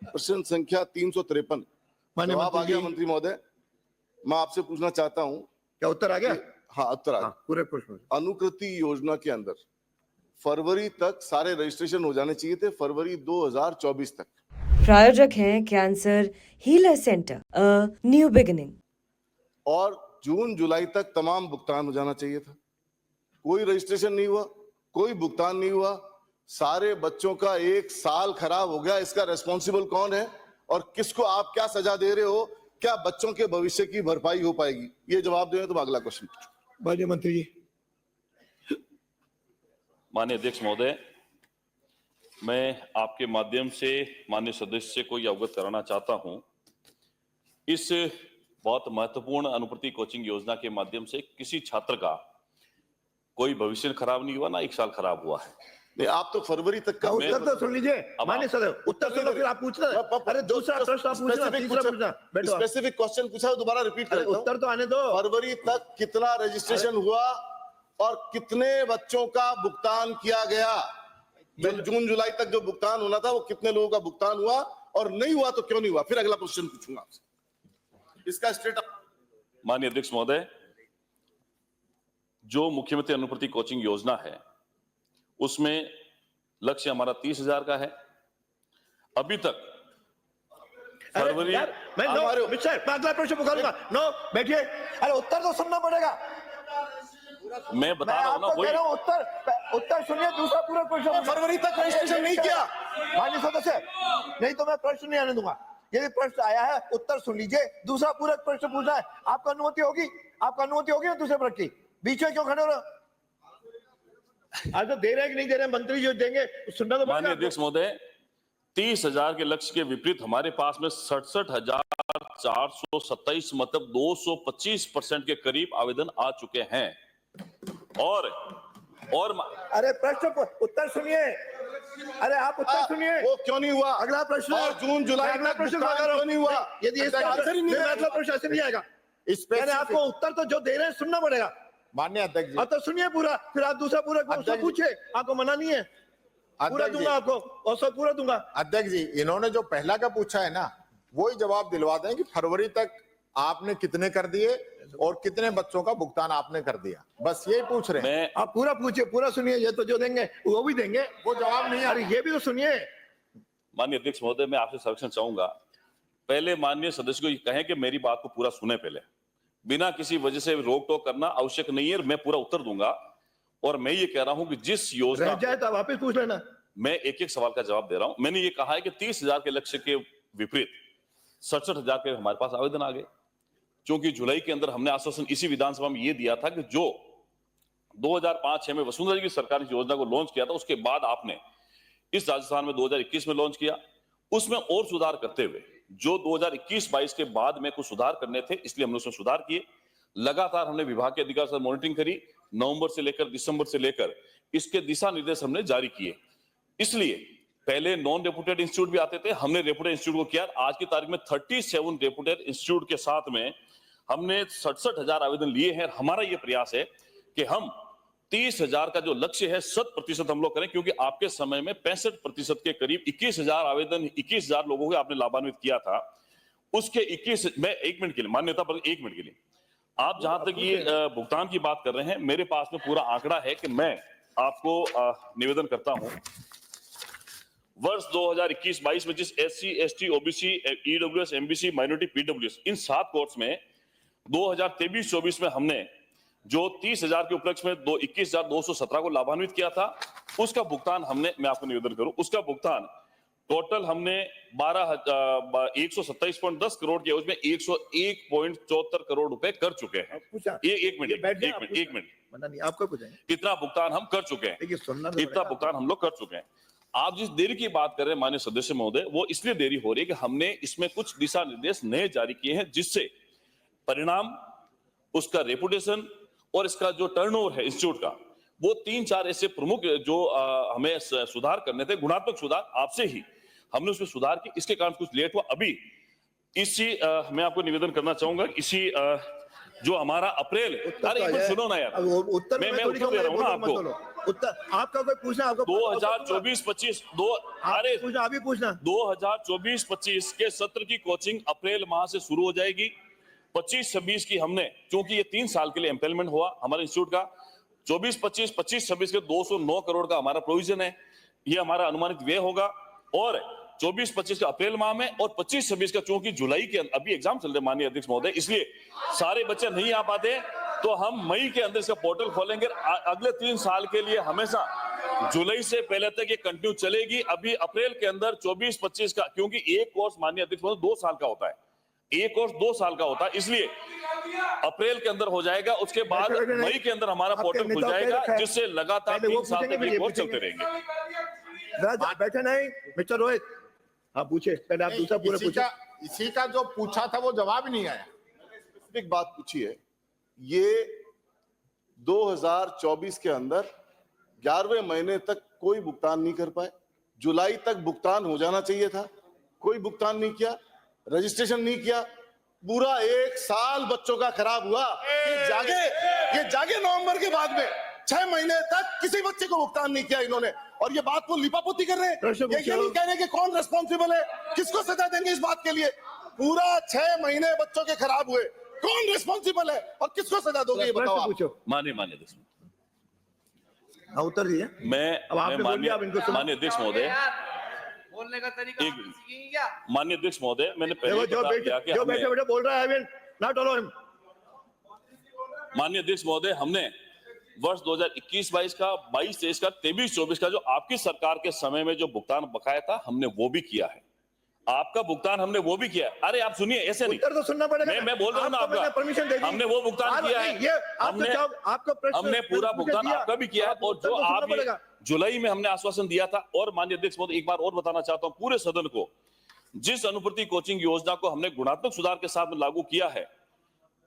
प्रश्न संख्या 353। माननीय जवाब आ मंत्री गया जी। मंत्री महोदय। मैं आपसे पूछना चाहता हूं, क्या उत्तर आ गया? हाँ उत्तर आ गया। हाँ, पूरे प्रश्न। अनुकृति योजना के अंदर फरवरी तक सारे रजिस्ट्रेशन हो जाने चाहिए थे, फरवरी 2024 तक। प्रायोजक हैं cancer healer centre, a new beginning. और जून जुलाई तक तमाम भुगतान हो जाना चाहिए था। कोई रजिस्ट्रेशन नहीं हुआ, कोई भुगतान नहीं हुआ, सारे बच्चों का एक साल खराब हो गया। इसका रेस्पॉन्सिबल कौन है और किसको आप क्या सजा दे रहे हो? क्या बच्चों के भविष्य की भरपाई हो पाएगी? ये जवाब दें तो मैं अगला क्वेश्चन पूछूं। माननीय मंत्री जी। माननीय अध्यक्ष महोदय, मैं आपके माध्यम से माननीय सदस्य को यह अवगत कराना चाहता हूं, इस बहुत महत्वपूर्ण अनुप्रति कोचिंग योजना के माध्यम से किसी छात्र का कोई भविष्य खराब नहीं हुआ, ना एक साल खराब हुआ है। नहीं, आप तो फरवरी तक का उत्तर तो सुन लीजिए माननीय सदस्य, उत्तर सुनो फिर आप पूछना। अरे दूसरा प्रश्न आप पूछना, तीसरा पूछना। बैठो। स्पेसिफिक क्वेश्चन पूछा, दोबारा रिपीट कर देता हूं। उत्तर तो आने दो। फरवरी तक कितना रजिस्ट्रेशन हुआ और कितने बच्चों का भुगतान किया गया? जून जुलाई तक जो भुगतान होना था वो कितने लोगों का भुगतान हुआ, और नहीं हुआ तो क्यों नहीं हुआ? फिर अगला क्वेश्चन पूछूंगा आपसे। इसका स्टेटस। माननीय अध्यक्ष महोदय, जो मुख्यमंत्री अनुप्रति कोचिंग योजना है उसमें लक्ष्य हमारा 30,000 का है। अभी तक फरवरी मैं अगला प्रश्न पुकारूंगा। नो बैठिए। अरे उत्तर तो सुनना पड़ेगा। मैं बता रहा हूं ना, वही उत्तर सुनिए। दूसरा पूरा प्रश्न। फरवरी तक रजिस्ट्रेशन नहीं किया माननीय सदस्य, नहीं तो मैं प्रश्न नहीं आने दूंगा। यदि प्रश्न आया है उत्तर सुन लीजिए, दूसरा पूरा प्रश्न पूछना है। आपको अनुमति होगी? आपको अनुमति होगी ना दूसरे प्रश्न की? बीच में क्यों खड़े हो रहे हो? आज तो दे रहे हैं कि नहीं दे रहे हैं, मंत्री जो देंगे सुनना तो। माननीय अध्यक्ष महोदय, 30,000 के लक्ष्य के विपरीत हमारे पास में 67,427 मतलब 225% के करीब आवेदन आ चुके हैं। और अरे प्रश्न को उत्तर सुनिए। अरे आप उत्तर सुनिए। वो क्यों नहीं हुआ? अगला प्रश्न। और जून जुलाई अगला तक प्रश्न भुगतान क्यों नहीं हुआ? यदि इसका आंसर ही नहीं है, अगला प्रश्न ऐसे नहीं आएगा। मैंने आपको उत्तर तो जो दे रहे हैं सुनना पड़ेगा। माननीय अध्यक्ष जी, तो सुनिए पूरा, फिर आप दूसरा पूरा पूछे। आपको मना नहीं है, पूरा दूंगा आपको, और सब पूरा दूंगा। अध्यक्ष जी, इन्होंने जो पहला का पूछा है ना, वही जवाब दिलवा दें कि फरवरी तक आपने कितने कर दिए और कितने बच्चों का भुगतान आपने कर दिया, बस यही पूछ रहे हैं। आप पूरा पूछिए, पूरा सुनिए। ये तो जो देंगे वो भी देंगे, वो जवाब नहीं है। अरे ये भी तो सुनिए। माननीय अध्यक्ष महोदय, मैं आपसे संरक्षण चाहूंगा। पहले माननीय सदस्य को ये कहें कि मेरी बात को पूरा सुने, पहले बिना किसी वजह से रोक टोक करना आवश्यक नहीं है। मैं पूरा उत्तर दूंगा। और मैं ये कह रहा हूं कि जिस योजना रह जाए तो वापस पूछ लेना। मैं एक एक सवाल का जवाब दे रहा हूं। मैंने ये कहा है कि 30,000 के लक्ष्य के विपरीत 67,000 के हमारे पास आवेदन आ गए, क्योंकि जुलाई के अंदर हमने आश्वासन इसी विधानसभा में ये दिया था कि जो 2005-6 में वसुंधरा जी की सरकार ने योजना को लॉन्च किया था, उसके बाद आपने इस राजस्थान में 2021 में लॉन्च किया, उसमें और सुधार करते हुए जो 2021-22 के बाद में कुछ सुधार करने थे, इसलिए हमने उसमें सुधार किए। लगातार हमने विभाग के अधिकारियों से मॉनिटरिंग करी। नवंबर से लेकर दिसंबर से लेकर इसके दिशा निर्देश हमने जारी किए। इसलिए पहले नॉन रेपुटेड इंस्टीट्यूट भी आते थे, हमने रेपुटेड इंस्टीट्यूट को किया। आज की तारीख में 37 रेपुटेड इंस्टीट्यूट के साथ में हमने 67,000 आवेदन लिए हैं। हमारा यह प्रयास है कि हम 30,000 का जो लक्ष्य है 100% हम लोग करें, क्योंकि आपके समय में 65% के करीब 21,000 आवेदन 21,000 लोगों को आपने लाभान्वित किया था। उसके 21 मैं 1 मिनट के लिए मान्यता पर 1 मिनट के लिए, आप जहां तक ये भुगतान की बात कर रहे हैं, मेरे पास में पूरा आंकड़ा है कि मैं आपको निवेदन करता हूं। वर्ष 2021-22 में जिस SC, ST, OBC, EWS, MBC, minority, PWS इन 7 कोर्स में 2023-24 में हमने जो 30,000 के उपलक्ष्य में 21,217 को लाभान्वित किया था, उसका भुगतान हमने, मैं आपको निवेदन करूं, उसका भुगतान टोटल हमने 127.10 करोड़ के, उसमें 101.74 करोड़ रुपए कर चुके हैं। एक मिनट आपको पूछेंगे इतना भुगतान हम कर चुके हैं। इतना भुगतान हम लोग कर चुके हैं। आप जिस देरी की बात कर रहे हैं माननीय सदस्य महोदय, वो इसलिए देरी हो रही है कि हमने इसमें कुछ दिशा निर्देश नए जारी किए हैं, जिससे परिणाम, उसका रेपुटेशन और इसका जो टर्नओवर है इंस्टीट्यूट का, वो 3-4 ऐसे प्रमुख जो हमें सुधार करने थे, गुणात्मक सुधार, आपसे ही हमने उसमें सुधार की। इसके कारण कुछ लेट हुआ। अभी इसी मैं आपको निवेदन करना चाहूंगा, इसी जो हमारा अप्रैल, अरे सुनो ना यार, मैं उत्तर दे रहा हूं ना आपको। उत्तर आपका कोई पूछना, आपको 2024-25 अरे पूछना, अभी पूछना। 2024-25 के सत्र की कोचिंग अप्रैल माह से शुरू हो जाएगी। 25-26 की हमने, क्योंकि ये 3 साल के लिए एम्पेलमेंट हुआ हमारे इंस्टीट्यूट का, 24-25, 25-26 के 209 करोड़ का हमारा प्रोविजन है, ये हमारा अनुमानित व्यय होगा। और 24-25 का अप्रैल माह में और 25-26 का चूंकि जुलाई के अभी एग्जाम चल रहे माननीय अध्यक्ष महोदय, इसलिए सारे बच्चे नहीं आ पाते, तो हम मई के अंदर इसका पोर्टल खोलेंगे। अगले 3 साल के लिए हमेशा जुलाई से पहले तक ये कंटिन्यू चलेगी। अभी अप्रैल के अंदर 24-25 का, क्योंकि एक कोर्स माननीय अध्यक्ष महोदय 2 साल का होता है, एक कोर्स 2 साल का होता है, इसलिए अप्रैल के अंदर हो जाएगा। उसके बाद मई के अंदर हमारा पोर्टल खुल जाएगा, जिससे लगातार 3 साल तक ये कोर्स चलते रहेंगे। बैठे नहीं मिस्टर रोहित, हाँ पूछे, पहले आप दूसरा पूरा पूछे। इसी का जो पूछा था वो जवाब ही नहीं आया। एक बात पूछी है, ये 2024 के अंदर 11वें महीने तक कोई भुगतान नहीं कर पाए, जुलाई तक भुगतान हो जाना चाहिए था, कोई भुगतान नहीं किया, रजिस्ट्रेशन नहीं किया, पूरा 1 साल बच्चों का खराब हुआ। ये जागे नवंबर के बाद में 6 महीने तक किसी बच्चे को भुगतान नहीं किया इन्होंने, और ये बात को लिपापोती कर रहे हैं। ये नहीं कह रहे कि कौन रिस्पॉन्सिबल है, किसको सजा देंगे इस बात के लिए। पूरा 6 महीने बच्चों के खराब हुए, कौन रिस्पॉन्सिबल है और किसको सजा दोगे, ये बताओ आप। माननीय अध्यक्ष, हाँ उत्तर दिए। मैं माननीय अध्यक्ष महोदय, बोलने का तरीका सीखेंगे क्या? माननीय अध्यक्ष महोदय, मैंने पहले जो बैठे बोल रहा है, नॉट अलाउ हिम। माननीय अध्यक्ष महोदय, हमने वर्ष 2021-22 का, 22-23 का, 23-24 का जो आपकी सरकार के समय में जो भुगतान बकाया था, हमने वो भी किया है। आपका भुगतान हमने वो भी किया है। अरे आप सुनिए, ऐसे नहीं, उत्तर तो सुनना पड़ेगा। मैं बोल रहा हूँ ना, आपका परमिशन दे दी, हमने वो भुगतान किया है, हमने पूरा भुगतान आपका भी किया है। और जो आप जुलाई में हमने आश्वासन दिया था, और माननीय अध्यक्ष महोदय एक बार और बताना चाहता हूं पूरे सदन को, जिस अनुप्रति कोचिंग योजना को हमने गुणात्मक सुधार के साथ में लागू किया है,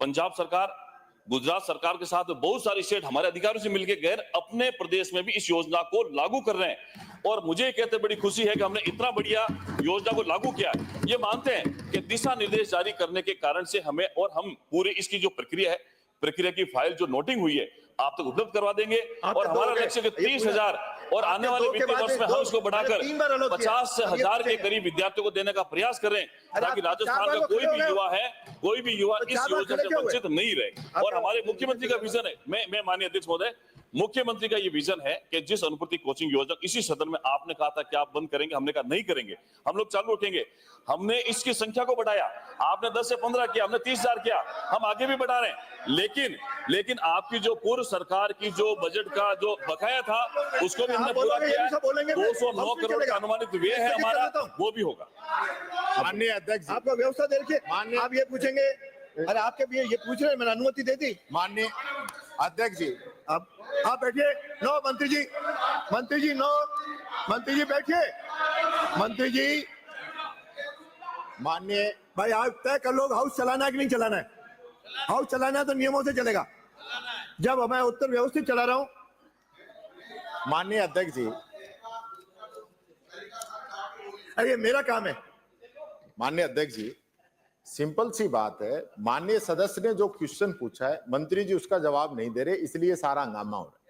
पंजाब सरकार, गुजरात सरकार के साथ बहुत सारे स्टेट हमारे अधिकारियों से मिलकर गैर अपने प्रदेश में भी इस योजना को लागू कर रहे हैं। और मुझे कहते बड़ी खुशी है कि हमने इतना बढ़िया योजना को लागू किया है। ये मानते हैं कि दिशा निर्देश जारी करने के कारण से हमें, और हम पूरे इसकी जो प्रक्रिया है, प्रक्रिया की फाइल जो नोटिंग हुई है आप तक उपलब्ध करवा देंगे। और हमारा लक्ष्य है 30,000 और आने वाले वित्तीय वर्ष में हम इसको बढ़ाकर 50,000 के करीब विद्यार्थियों को देने का प्रयास करें, ताकि राजस्थान का कोई भी युवा इस योजना से वंचित नहीं रहे। और हमारे मुख्यमंत्री का विजन है, मैं माननीय अध्यक्ष महोदय, मुख्यमंत्री का ये विजन है कि जिस अनुप्रति कोचिंग योजना इसी सदन में आपने कहा था कि आप बंद करेंगे, हमने कहा नहीं करेंगे, हम लोग चालू रखेंगे। हमने इसकी संख्या को बढ़ाया, आपने 10 से 15 किया, हमने 30,000 किया, हम आगे भी बढ़ा रहे हैं। लेकिन आपकी जो पूर्व सरकार की जो बजट का जो बकाया था, उसको भी हमने पूरा किया। 209 करोड़ का अनुमानित व्यय है हमारा, वो भी होगा। माननीय अध्यक्ष, आपको व्यवस्था दे रखिए, आप ये पूछेंगे, अरे आपके भी ये पूछ रहे हैं, मैंने अनुमति दे दी। माननीय अध्यक्ष जी, आप बैठिए। नो मंत्री जी, नो मंत्री जी बैठिए। मंत्री जी, माननीय भाई आप तय कर लो हाउस चलाना है कि नहीं चलाना है। हाउस चलाना है तो नियमों से चलेगा। जब मैं उत्तर व्यवस्थित चला रहा हूं। माननीय अध्यक्ष जी, अरे ये मेरा काम है। माननीय अध्यक्ष जी, सिंपल सी बात है, माननीय सदस्य ने जो क्वेश्चन पूछा है, मंत्री जी उसका जवाब नहीं दे रहे, इसलिए सारा हंगामा हो रहा है।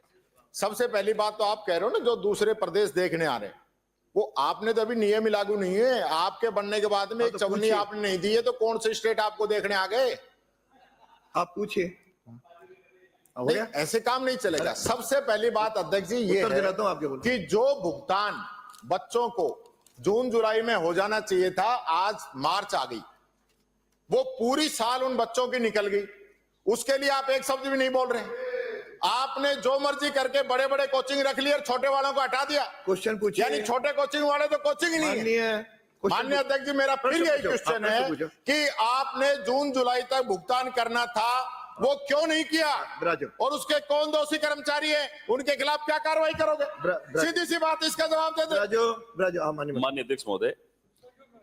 सबसे पहली बात तो आप कह रहे हो ना, जो दूसरे प्रदेश देखने आ रहे हैं, वो आपने तो अभी नियम ही लागू नहीं है। आपके बनने के बाद में एक चवन्नी आपने नहीं दी है, तो कौन से स्टेट आपको देखने आ गए? आप पूछिए। ऐसे काम नहीं चलेगा। सबसे पहली बात अध्यक्ष जी ये है कि जो भुगतान बच्चों को जून जुलाई में हो जाना चाहिए था, आज मार्च आ गई, वो पूरी साल उन बच्चों की निकल गई, उसके लिए आप एक शब्द भी नहीं बोल रहे। आपने जो मर्जी करके बड़े बड़े कोचिंग रख लिए और छोटे वालों को हटा दिया। क्वेश्चन पूछिए। यानी छोटे कोचिंग वाले तो कोचिंग ही नहीं है। माननीय अध्यक्ष जी, मेरा फिर यही क्वेश्चन है कि आपने जून जुलाई तक भुगतान करना था, वो क्यों नहीं किया? और उसके कौन दोषी कर्मचारी है, उनके खिलाफ क्या कार्रवाई करोगे? सीधी सी बात, इसका जवाब दे दो। माननीय अध्यक्ष महोदय,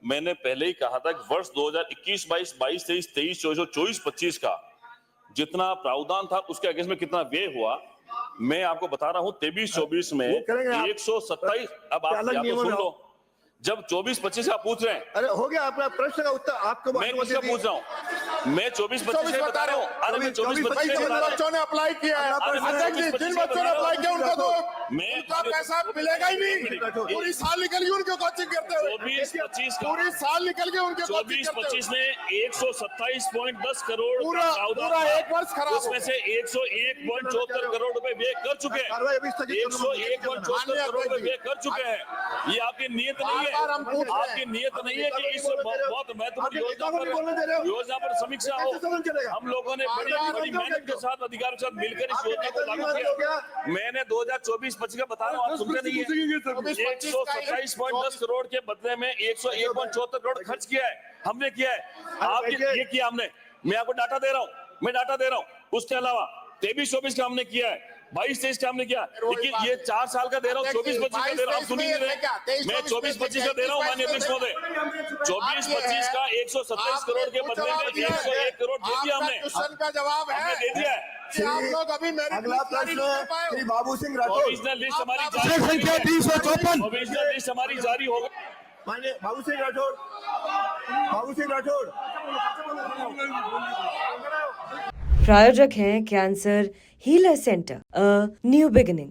मैंने पहले ही कहा था कि वर्ष 2021-22, 22-23, 23-24, 24-25 का जितना प्रावधान था, उसके अगेंस्ट में कितना व्यय हुआ, मैं आपको बता रहा हूं। 23-24 में 127, अब आप सुन लो, जब 24-25 का पूछ रहे हैं, अरे हो गया आपका प्रश्न का उत्तर आपको मैं किसका पूछ रहा हूँ? मैं 24-25 का बता रहा हूँ। अरे मैं 24-25 भाई का जिन बता रहा हूँ। बच्चों ने अप्लाई किया है अध्यक्ष जी, जिन बच्चों ने अप्लाई किया उनको तो उनका पैसा मिलेगा ही नहीं। पूरी साल निकल गई उनके कोचिंग करते हुए, 24-25 का पूरी साल निकल गई उनके कोचिंग करते 24-25 में 127.10 करोड़ का पूरा प्रावधान पूरा था। एक वर्ष खराब हो उसमें से 101.74 करोड़ रुपए व्यय कर चुके हैं। कार्रवाई अभी स्थगित कर दो। 101.74 करोड़ रुपए व्यय कर चुके हैं। ये आपकी नीयत नहीं है। बार हम पूछ रहे हैं। आपकी नीयत नहीं है कि इस बहुत महत्वपूर्ण योजना पर समीक्षा हो। हम लोगों ने बड़ी मेहनत के साथ अधिकारियों के साथ मिलकर इस योजना को लागू किया। मैंने 2024-25 का बता रहा हूँ, आप सुनते नहीं है। 127.10 करोड़ के बदले में 101.74 करोड़ खर्च किया है, हमने किया है। आप ये किया हमने, मैं आपको डाटा दे रहा हूँ, मैं डाटा दे रहा हूँ। उसके अलावा 23-24 का हमने किया है, 22-23 का हमने किया। लेकिन ये 4 साल का दे रहा हूँ, 24-25 का दे रहा हूँ, आप सुन नहीं रहे। मैं 24-25 का दे रहा हूँ माननीय अध्यक्ष महोदय। 24-25 का 127 करोड़ के बदले में 101 करोड़ दे दिया हमने। क्वेश्चन का जवाब है हमने दे दिया है। कि आप लोग अभी मेरिट अगला लिस्ट जारी नहीं कर प्रश्न पाए हो। श्री बाबू सिंह राठौर। प्रोविजनल लिस्ट हमारी संख्या 354। प्रोविजनल लिस्ट हमारी जारी हो गई। माननीय बाबू सिंह राठौर, बाबू सिंह राठौर। प्रायोजक हैं cancer healer centre, a new beginning.